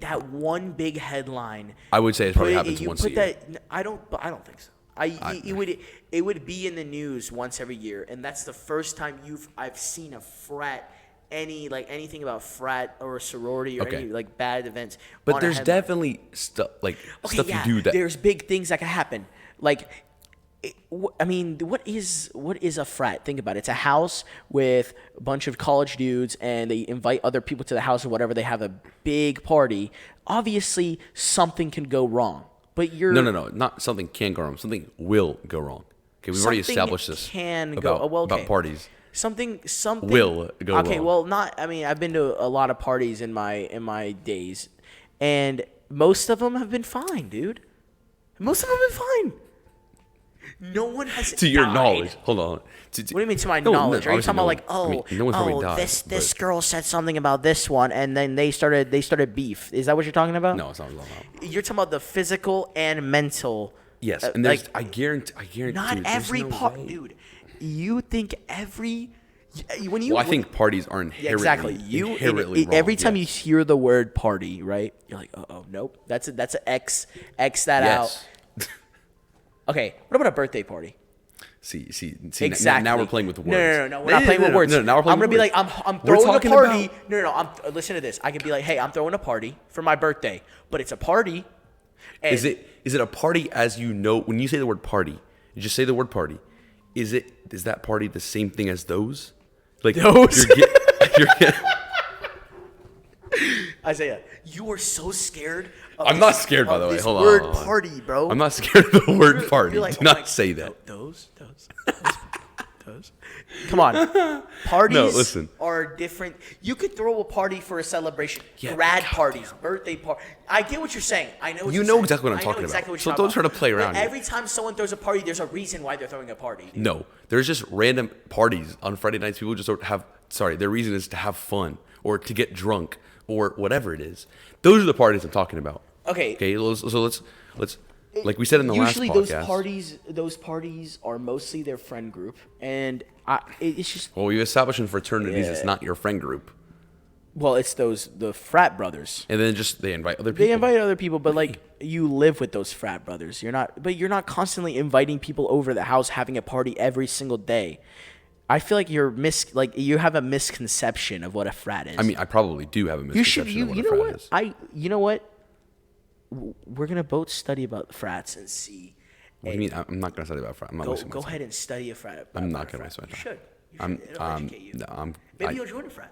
That one big headline. say it probably happens once a year. I don't think so. It would be in the news once every year, and that's the first time I've seen a frat, anything about frat or a sorority or Okay. any like bad events. But on a there's headline. definitely stuff you do that. There's big things that can happen. Like, what is a frat? Think about it. It's a house with a bunch of college dudes, and they invite other people to the house or whatever. They have a big party. Obviously, something can go wrong. But No. Not something can go wrong. Something will go wrong. Okay, we've already established this about parties. Something will go okay, wrong. well, not. I mean, I've been to a lot of parties in my days, and most of them have been fine, dude. Most of them have been fine. No one has To your died. knowledge. Hold on. What do you mean to my knowledge? Are you talking about like, no one's probably died, this but- girl said something about this one, and then they started beef? Is that what you're talking about? No, it's not what I'm talking about. You're talking about the physical and mental. Yes, and there's like, I guarantee not dude, every there's no part, way. dude. You think every when you Well, I think parties are inherently, yeah, exactly. inherently wrong. Every time yes. you hear the word party, right? You're like, nope. That's an X that out. Yes. Okay, what about a birthday party? See. Exactly. Now we're playing with words. No. We're not playing with words. No, now we're playing I'm gonna with be like, words. I'm We're throwing a talking party. about- No. Listen to this. I can be like, hey, I'm throwing a party for my birthday, but it's a party. And Is it a party as you know when you say the word party? You just say the word party. Is that party the same thing as those? Like Those? you're Isaiah, you are so scared. I'm not scared, by the way. This Hold on, word hold on. party, bro. I'm not scared of the word party. You're like, Do oh not my- say that. Those. Come on. Parties listen. are different. You could throw a party for a celebration. Yeah, Grad but parties, birthday party. I get what you're saying. I know what You you're know saying. exactly what I'm I know talking exactly about. what So you're don't talking try to play about. around But here. every time someone throws a party, there's a reason why they're throwing a party. Dude. No, there's just random parties on Friday nights. People just have. Sorry, their reason is to have fun or to get drunk or whatever it is. Those are the parties I'm talking about. Okay. Okay. So let's like we said in the Usually last podcast. those parties are mostly their friend group, and it's just Well, we established in fraternities, it's Yeah. not your friend group, it's the frat brothers. and then just they invite other people. They invite other people, but like you live with those frat brothers. You're not constantly inviting people over the house, having a party every single day. I feel like you have a misconception of what a frat is. I mean, I probably do have a misconception of what a frat is. You know what? We're gonna both study about frats and see. What do you mean? I'm not gonna study about frat. I'm not wasting my Go time. ahead and study a frat. I'm not about a gonna frat. waste my You time. should. I'm It'll educate you. no, Maybe you'll join a frat.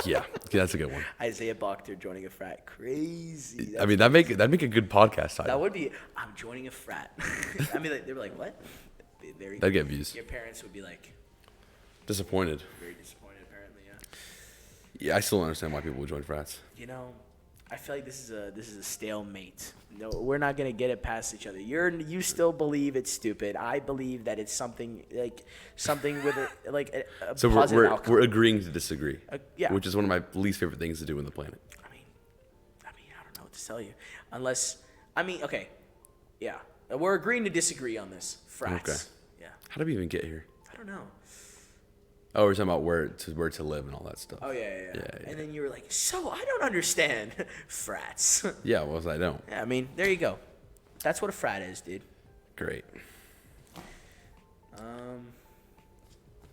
yeah, that's a good one. Isaiah Bachter joining a frat. Crazy. I mean, that'd make a good podcast title. That would be. I'm joining a frat. I mean, they were like, what? That'd get views. Your parents would be like Disappointed. very disappointed. Apparently, yeah. Yeah, I still don't understand why people would join frats. You know, I feel like this is a stalemate. No, we're not gonna get it past each other. You still believe it's stupid. I believe that it's something with a So positive outcome. we're agreeing to disagree. Yeah. Which is one of my least favorite things to do on the planet. I mean, I don't know what to tell you. Okay, yeah, we're agreeing to disagree on this. Frats. Okay. Yeah. How did we even get here? I don't know. Oh, we're talking about where to live and all that stuff. Oh yeah. Yeah. And then you were like, so I don't understand frats. Yeah, well, I don't. Yeah, I mean, there you go. That's what a frat is, dude. Great.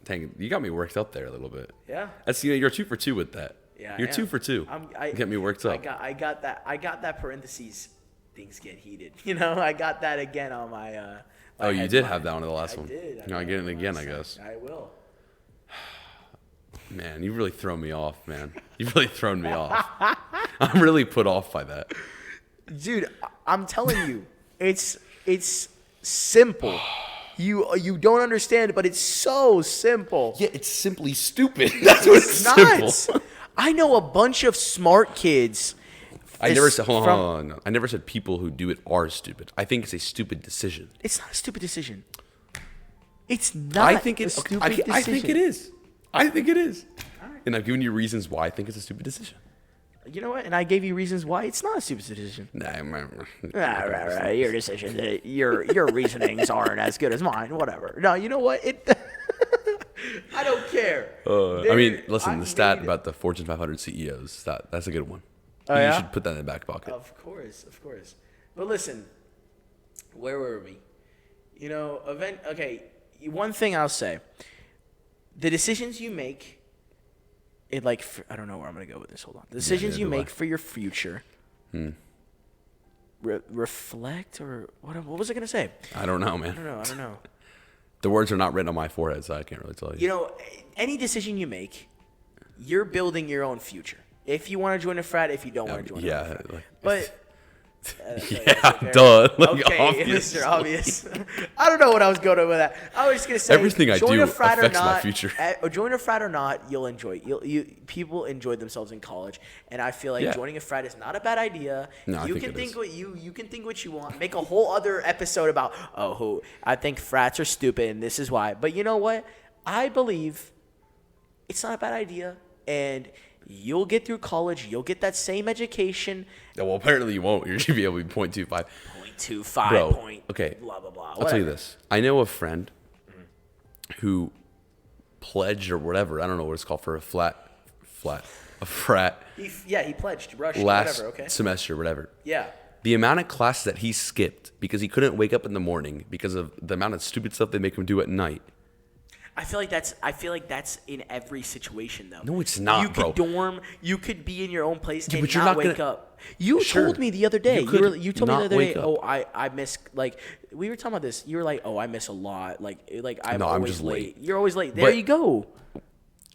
Dang, you got me worked up there a little bit. Yeah. That's you're 2 for 2 with that. Yeah, You're I 2 am. for 2. Get me worked up. I got that parentheses. Things get heated. You know, I got that again on my. Oh, you did have that one in the last I one. did. No, I get it again, I guess. I will. Man, you've really thrown me off, man. You've really thrown me off. I'm really put off by that. Dude, I'm telling you, it's simple. You don't understand, but it's so simple. Yeah, it's simply stupid. That's what it's nuts. simple. I know a bunch of smart kids. I never said hold on. I never said people who do it are stupid. I think it's a stupid decision. It's not a stupid decision. It's not. I think it's I think it is. I think it is. Right. And I've given you reasons why I think it's a stupid decision. You know what? And I gave you reasons why it's not a stupid decision. Right. Your decision, your reasonings aren't as good as mine. Whatever. No, you know what? I don't care. I mean, listen, the stat about the Fortune 500 CEOs, that's a good one. Oh, you should put that in the back pocket. Of course. But listen, where were we? You know, okay, one thing I'll say. The decisions you make, I don't know where I'm going to go with this. Hold on. The decisions you make for your future reflect, or what was I going to say? I don't know, man. I don't know. The words are not written on my forehead, so I can't really tell you. You know, any decision you make, you're building your own future. If you want to join a frat, if you don't want to join a frat. But... duh. Okay, Mr. Obvious. I don't know what I was going with that. I was just gonna say everything I do affects my future. Join a frat or not, you'll enjoy. People enjoy themselves in college, and I feel like joining a frat is not a bad idea. No, you can think what you can think what you want. Make a whole other episode about I think frats are stupid and this is why. But you know what? I believe it's not a bad idea, and you'll get through college. You'll get that same education. Yeah, well, apparently you won't. Your GPA will be 0.25. 0.25. Bro, okay. Blah, blah, blah. I'll tell you this. I know a friend who pledged or whatever. I don't know what it's called for a frat. He pledged Russian, last whatever, okay. semester, whatever. Yeah. The amount of classes that he skipped because he couldn't wake up in the morning because of the amount of stupid stuff they make him do at night. I feel like that's in every situation, though. No, it's not, bro. You could dorm. You could be in your own place and but you're not not wake up. You told me the other day. You told me the other day. Oh, I miss, like, we were talking about this. You were like, oh, I miss a lot. I'm always late. You're always late. There you go.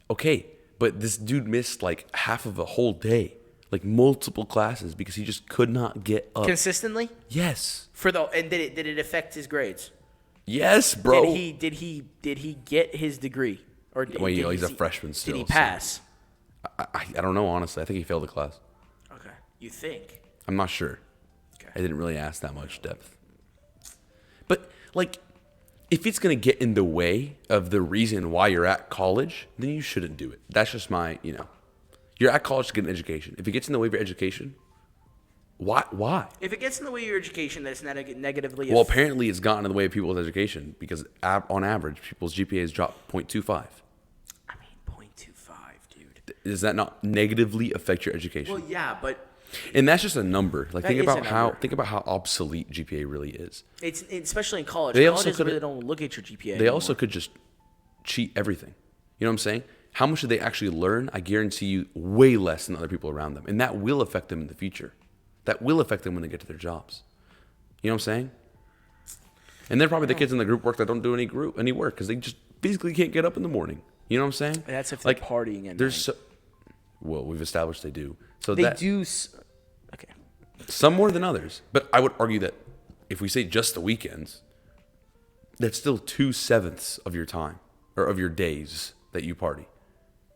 Okay, but this dude missed like half of a whole day, like multiple classes because he just could not get up consistently. Yes. And did it affect his grades? Yes, bro. Did he get his degree? Or he's a freshman still. Did he pass? So I don't know, honestly. I think he failed the class. Okay. You think? I'm not sure. Okay. I didn't really ask that much depth. But, like, if it's going to get in the way of the reason why you're at college, then you shouldn't do it. That's just my, You're at college to get an education. If it gets in the way of your education, why? If it gets in the way of your education, that's negatively. Well, apparently it's gotten in the way of people's education because on average, people's GPAs drop 0.25. I mean, 0.25, dude. Does that not negatively affect your education? Well, yeah, but. And that's just a number. Like think about how obsolete GPA really is. It's especially in college. Colleges really don't look at your GPA. They anymore. also could just cheat everything. You know what I'm saying? How much do they actually learn? I guarantee you, way less than other people around them, and that will affect them in the future. That will affect them when they get to their jobs. You know what I'm saying? And they're probably the kids in the group work that don't do any work because they just physically can't get up in the morning. You know what I'm saying? That's if they're partying at night. Well, we've established they do. So they do. Okay. Some more than others, but I would argue that if we say just the weekends, that's still 2/7 of your time or of your days that you party.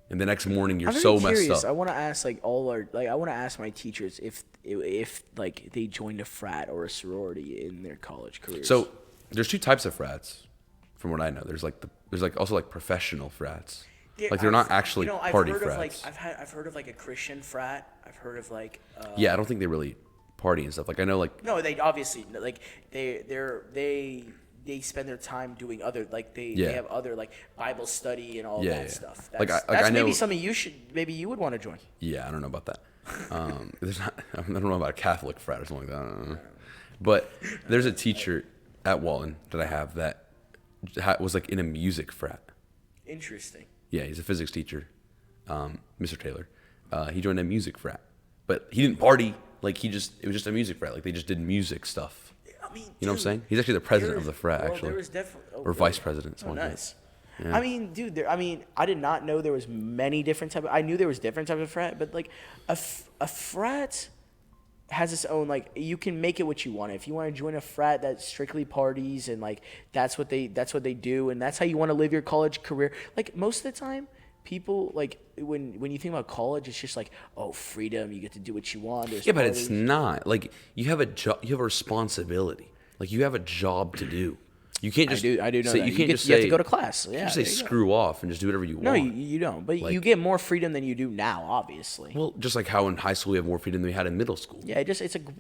And the next morning you're so messed up. I want to ask I want to ask my teachers if they joined a frat or a sorority in their college careers. So there's two types of frats, from what I know. There's also professional frats. Yeah, they're not actually party frats. I've heard of a Christian frat. I've heard of yeah, I don't think they really party and stuff. I know no, they obviously they spend their time doing other they have other Bible study and all that stuff. That's I know, maybe something you would want to join. Yeah, I don't know about that. I don't know about a Catholic frat or something like that. I don't know. But there's a teacher at Walton that I have that was in a music frat. Interesting. Yeah, he's a physics teacher, Mr. Taylor. He joined a music frat, but he didn't party. It was just a music frat. They just did music stuff. I mean, you know what I'm saying? He's actually the president of the frat, actually. There was definitely, or vice president. Oh, nice. Yeah. I mean, dude. I did not know there was many different types. I knew there was different types of frat, but a frat has its own, like, you can make it what you want. If you want to join a frat that strictly parties and like that's what they do, and that's how you want to live your college career. Like most of the time, people like when you think about college, it's just like, oh, freedom, you get to do what you want. There's Yeah, but parties. it's not. Like you have a job, you have a responsibility. Like you have a job to do. You can't just I do know say, that. You can't just you have say to go to class. Yeah, you just say there you go. screw off and just do whatever you No, want. you don't. But Like- you get more freedom than you do now, obviously. Well, just like how in high school we have more freedom than we had in middle school. Yeah,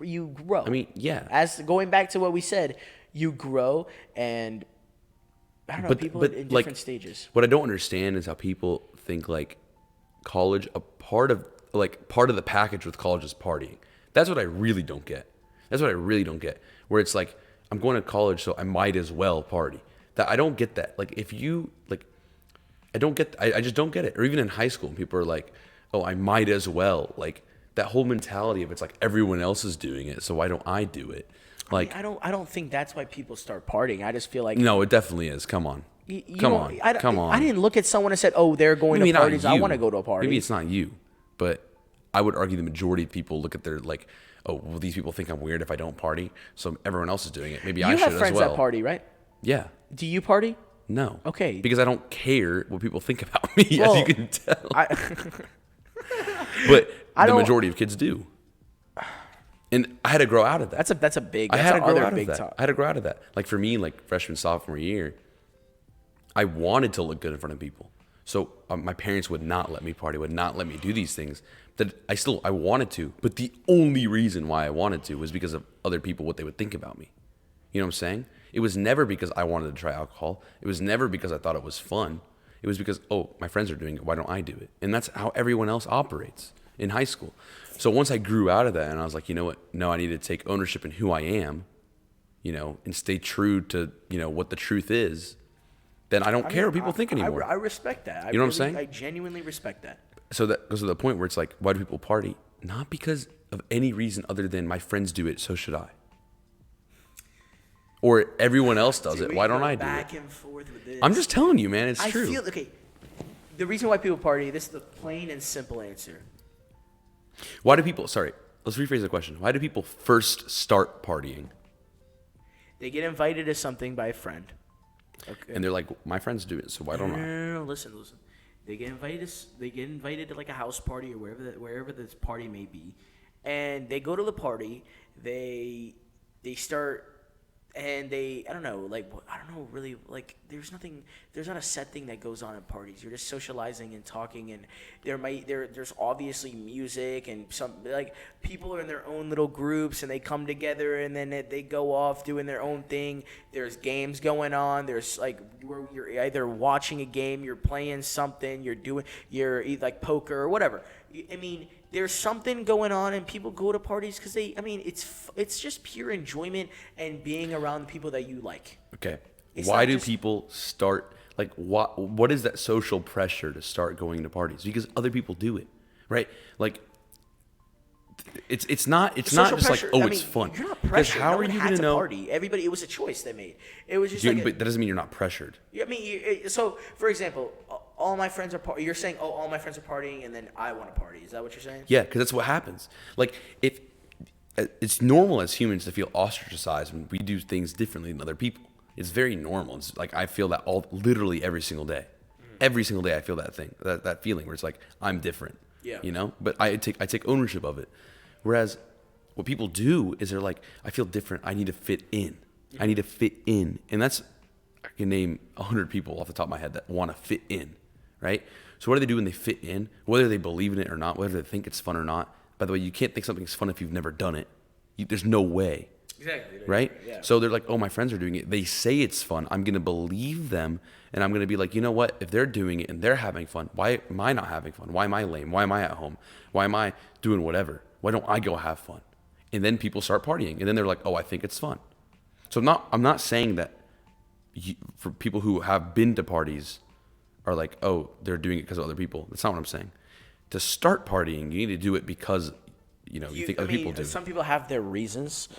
you grow. I mean, yeah. As going back to what we said, you grow, and I don't know, people in different like, stages. What I don't understand is how people think like college, a part of the package with college is partying. That's what I really don't get. Where it's like, I'm going to college, so I might as well party. That I don't get that. Like if you like, I just don't get it. Or even in high school, people are like, oh, I might as well. Like that whole mentality of it's like everyone else is doing it, so why don't I do it? Like I don't think that's why people start partying. I just feel like no, it definitely is. Come on. Come on. I didn't look at someone and said, "Oh, they're going Maybe to not parties. I you. want to go to a party." Maybe it's not you, but I would argue the majority of people look at their like, oh, well, these people think I'm weird if I don't party, so everyone else is doing it. Maybe I You should have as friends well. that party, right? Yeah. Do you party? No. Okay. Because I don't care what people think about me, Well, as you can tell. I But I the don't- majority of kids do. And I had to grow out of that. that's a big. I That's had to grow another out of big that. talk. I had to grow out of that. Like for me, like freshman, sophomore year, I wanted to look good in front of people. So my parents would not let me party, would not let me do these things. That I wanted to, but the only reason why I wanted to was because of other people, what they would think about me. You know what I'm saying? It was never because I wanted to try alcohol. It was never because I thought it was fun. It was because, oh, my friends are doing it. Why don't I do it? And that's how everyone else operates in high school. So once I grew out of that and I was like, you know what? No, I need to take ownership in who I am, you know, and stay true to, you know, what the truth is. Then I don't care what people think anymore. I respect that. You know what I'm saying? I genuinely respect that. So that goes to the point where it's like, why do people party? Not because of any reason other than my friends do it, so should I. Or everyone else does it. Why don't I do it? Back and forth with this. I'm just telling you, man. It's I true. feel okay. The reason why people party. This is the plain and simple answer. Why do people? Sorry, let's rephrase the question. Why do people first start partying? They get invited to something by a friend. Okay. And they're like, my friends do it, so why don't I? No, listen. They get invited to like a house party or wherever this party may be, and they go to the party. They start. And I don't know, really, like, there's not a set thing that goes on at parties. You're just socializing and talking, and there's obviously music, and some, like, people are in their own little groups, and they come together, and then they go off doing their own thing. There's games going on. There's, like, where you're either watching a game, you're playing something, you're like poker or whatever. I mean, there's something going on, and people go to parties because it's just pure enjoyment and being around the people that you like. Okay. It's Why not do just- people start? Like, what is that social pressure to start going to parties? Because other people do it, right? Like, it's not Social just pressure, like, oh, I it's mean, fun. You're not 'Cause pressured. how No are one you had gonna to know? party. Everybody, it was a choice they made. It was just Dude, like but that doesn't mean you're not pressured. I mean, so for example, all my friends are you're saying, oh, all my friends are partying, and then I want to party. Is that what you're saying? Yeah, because that's what happens. Like, if it's normal as humans to feel ostracized when we do things differently than other people. It's very normal. It's like I feel that literally every single day. Every single day I feel that feeling where it's like I'm different. Yeah. You know, but I take ownership of it. Whereas what people do is they're like, I feel different. I need to fit in. I need to fit in, and that's I can name 100 people off the top of my head that want to fit in, right? So what do they do when they fit in? Whether they believe in it or not, whether they think it's fun or not. By the way, you can't think something's fun if you've never done it. There's no way. Exactly. Right? Yeah. So they're like, oh, my friends are doing it. They say it's fun. I'm going to believe them. And I'm going to be like, you know what? If they're doing it and they're having fun, why am I not having fun? Why am I lame? Why am I at home? Why am I doing whatever? Why don't I go have fun? And then people start partying. And then they're like, oh, I think it's fun. So I'm not saying that for people who have been to parties are like, oh, they're doing it because of other people. That's not what I'm saying. To start partying, you need to do it because, you think other people do. Some people have their reasons.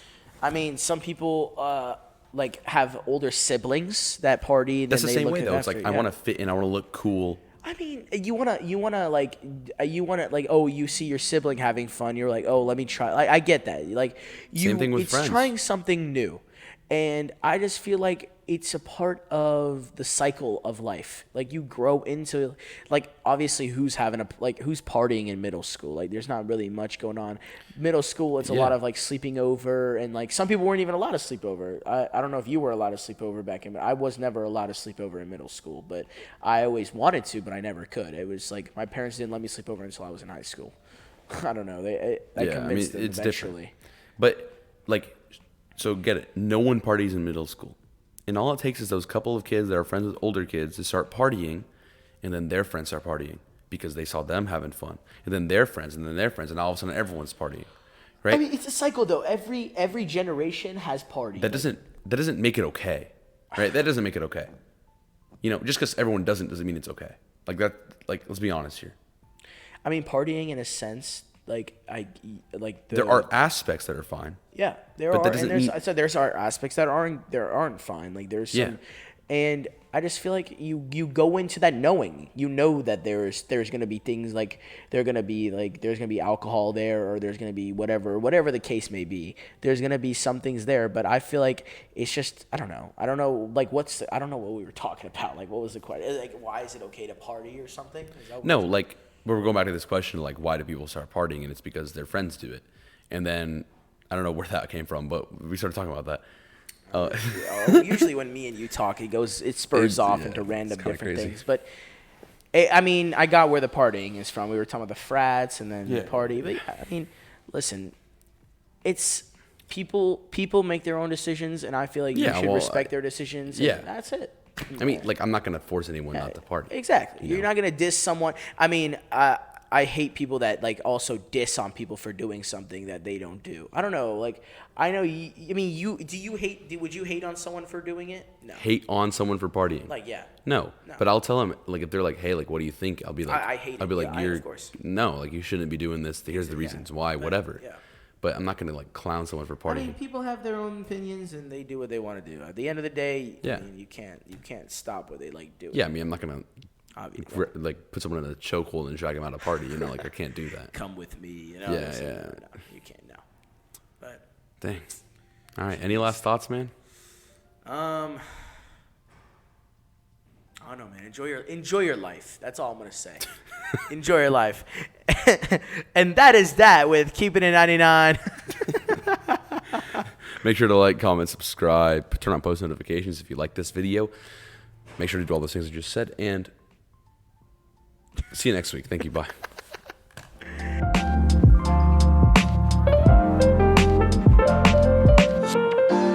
I mean, some people like have older siblings that party. And That's then the they same look way, at though. that It's like, for- I yeah. want to fit in. I want to look cool. I mean, you wanna like, oh, you see your sibling having fun, you're like, oh, let me try. Like, I get that. Like, Same thing with it's friends. trying something new, and I just feel like it's a part of the cycle of life. Like, you grow into, like, obviously, who's partying in middle school? Like, there's not really much going on. Middle school, it's a lot of like sleeping over, and like some people weren't even allowed to sleep over. I don't know if you were allowed to sleep over back in, but I was never allowed to sleep over in middle school. But I always wanted to, but I never could. It was like my parents didn't let me sleep over until I was in high school. I don't know. I convinced them it's eventually. different. But like, so get it. No one parties in middle school. And all it takes is those couple of kids that are friends with older kids to start partying, and then their friends start partying because they saw them having fun, and then their friends, and then their friends, and all of a sudden everyone's partying, right? I mean, it's a cycle though. Every generation has parties. That doesn't make it okay, right? That doesn't make it okay. You know, just because everyone doesn't mean it's okay. Like that. Like, let's be honest here. I mean, partying in a sense, There are aspects that are fine. Yeah, there But are. that doesn't And mean- there's aspects that aren't fine. Like, there's some, Yeah. and I just feel like you go into that knowing, you know, that there's gonna be things like there's gonna be alcohol there, or there's gonna be whatever the case may be. There's gonna be some things there, but I feel like it's just I don't know like I don't know what we were talking about. Like, what was the question? Like, why is it okay to party or something? Is that what No, like we're going back to this question, like why do people start partying? And it's because their friends do it. And then I don't know where that came from, but we started talking about that. Usually when me and you talk, it spurs off into random different crazy. things. But I mean, I got where the partying is from. We were talking about the frats and then the party. But yeah, I mean, listen, it's people make their own decisions, and I feel like you should respect their decisions. And that's it. I mean, like, I'm not going to force anyone not to party. Exactly. You're not going to diss someone. I mean, I hate people that, like, also diss on people for doing something that they don't do. I don't know. Like, I know you, I mean, would you hate on someone for doing it? No. Hate on someone for partying? Like, yeah. No. But I'll tell them, like, if they're like, hey, like, what do you think? I'll be like, I hate I'll be it. like, Yeah, of course. no, like, you shouldn't be doing this. Here's the reasons why, whatever. Yeah. But I'm not going to, like, clown someone for partying. I mean, people have their own opinions and they do what they want to do. At the end of the day, I mean, you can't stop what they like doing. Yeah, I mean, I'm not going Obviously. to, like, put someone in a chokehold and drag them out of a party. You know, like, I can't do that. Come with me. You know? Yeah, No, you can't. No. But Dang. All right. Any last thoughts, man? I don't know, man. Enjoy your life. That's all I'm gonna say. Enjoy your life. And that is that with Keeping It 99. Make sure to like, comment, subscribe, turn on post notifications if you like this video. Make sure to do all those things I just said, and see you next week. Thank you. Bye.